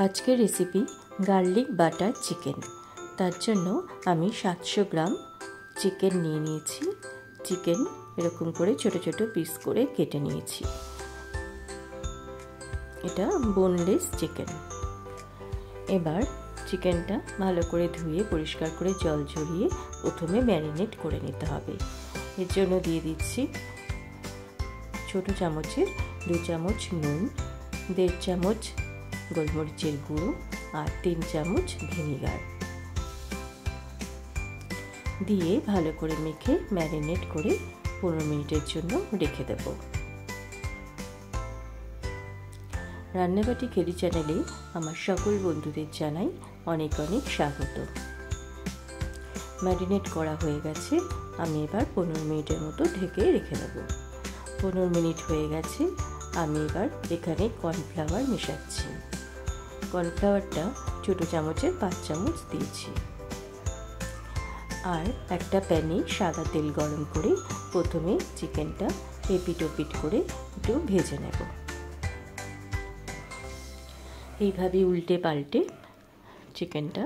আজকের recipe garlic butter chicken. তার জন্য আমি 700 গ্রাম চিকেন নিয়ে নিয়েছি। চিকেন এরকম করে ছোট ছোট পিস করে কেটে নিয়েছি। এটা বোনলেস চিকেন। এবার চিকেনটা ভালো করে ধুয়ে পরিষ্কার করে জল ঝরিয়ে প্রথমে ম্যারিনেট করে নিতে হবে। এর জন্য দিয়ে দিচ্ছি ছোট চামচের 2 চামচ নুন, 1.5 চামচ গোলমরিচের গুঁড়ো আর 3 চামচ ভিনিগার দিয়ে ভালো করে মেখে ম্যারিনেট করে 15 মিনিটের জন্য রেখে দেব। রান্নাবাটি খেলি চ্যানেলে আমার সকল বন্ধুদের জানাই অনেক অনেক স্বাগত। ম্যারিনেট করা হয়ে গেছে, আমি এবার 15 মিনিটের মতো ঢেকে রেখে দেব। 15 মিনিট হয়ে গেছে, আমি এবার এখানে কর্নফ্লাওয়ার মেশাচ্ছি। কর্নফ্লাওয়ারটা ছোট চামচের 5 চামচ দিয়েছি। আর একটা প্যানে সাদা তেল গরম করে প্রথমে চিকেনটা এপিট ওপিট করে একটু ভেজে নেব। এইভাবে উল্টে পাল্টে চিকেনটা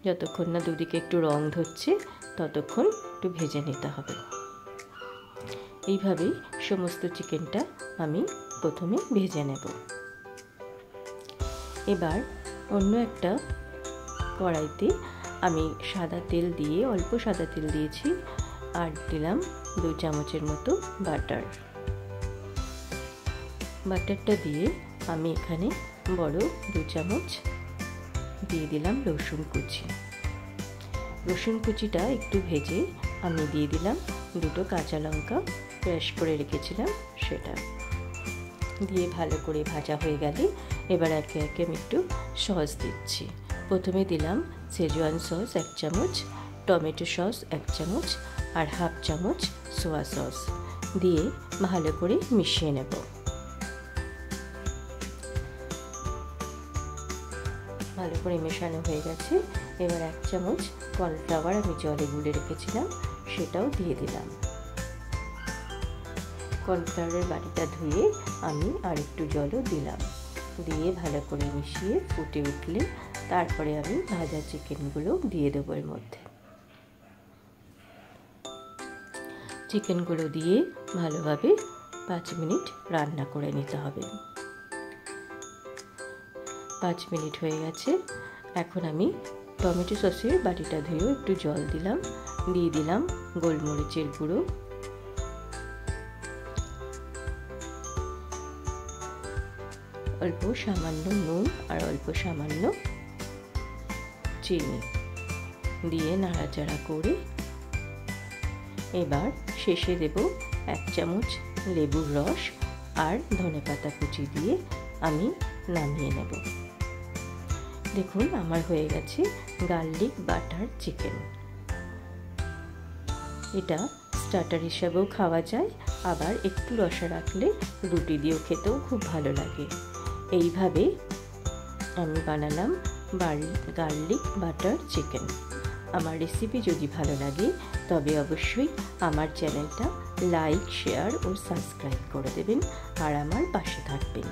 যতক্ষণ না দুদিকে একটু রং ধরছে ততক্ষণ একটু ভেজে নিতে হবে। এইভাবেই সমস্ত চিকেনটা আমি প্রথমে ভেজে নেব। এবার অন্য একটা কড়াইতে আমি সাদা তেল দিয়ে অল্প সাদা তেল দিয়েছি আর দিলাম 2 চামচের মতো বাটার। বাটারটা দিয়ে আমি এখানে বড় 2 চামচ দিয়ে দিলাম রসুন কুচি। রসুন কুচিটা একটু ভেজে আমি দিয়ে দিলাম 2টো কাঁচা লঙ্কা ক্রাশ করে রেখেছিলাম সেটা দিয়ে ভালো করে ভাজা হয়ে গেলে এবার একে একে আমি একটু সস দিচ্ছি। প্রথমে দিলাম সেজওয়ান সস 1 চামচ, টমেটো সস 1 চামচ আর 1/2 চামচ সোয়া সস দিয়ে ভালো করে মিশিয়ে নেব। ভালো করে মেশানো হয়ে গেছে, এবার 1 চামচ কর্নফ্লাওয়ার আমি জলে গুলে রেখেছিলাম সেটাও দিয়ে দিলাম। কর্নফ্লাওয়ারের বাটিটা ধুয়ে আমি আর একটু জলও দিলাম, দিয়ে ভালো করে মিশিয়ে ফুটে উঠলে তারপরে আমি ভাজা চিকেনগুলো দিয়ে দেবো এর মধ্যে। চিকেনগুলো দিয়ে ভালোভাবে 5 মিনিট রান্না করে নিতে হবে। 5 মিনিট হয়ে গেছে, এখন আমি টমেটো সসের বাটিটা ধুয়েও একটু জল দিলাম, দিয়ে দিলাম গোলমরিচের গুঁড়ো, অল্প সামান্য নুন আর অল্প সামান্য চিনি দিয়ে নাড়াচাড়া করে এবার শেষে দেব 1 চামচ লেবুর রস আর ধনেপাতা কুচি দিয়ে আমি নামিয়ে নেব। দেখুন আমার হয়ে গেছে গার্লিক বাটার চিকেন। এটা স্টার্টার হিসাবেও খাওয়া যায়, আবার একটু রসা রাখলে রুটি দিয়েও খেতেও খুব ভালো লাগে। এইভাবে আমি বানালাম গার্লিক বাটার চিকেন। আমার রেসিপি যদি ভালো লাগে তবে অবশ্যই আমার চ্যানেলটা লাইক, শেয়ার ও সাবস্ক্রাইব করে দেবেন আর আমার পাশে থাকবেন।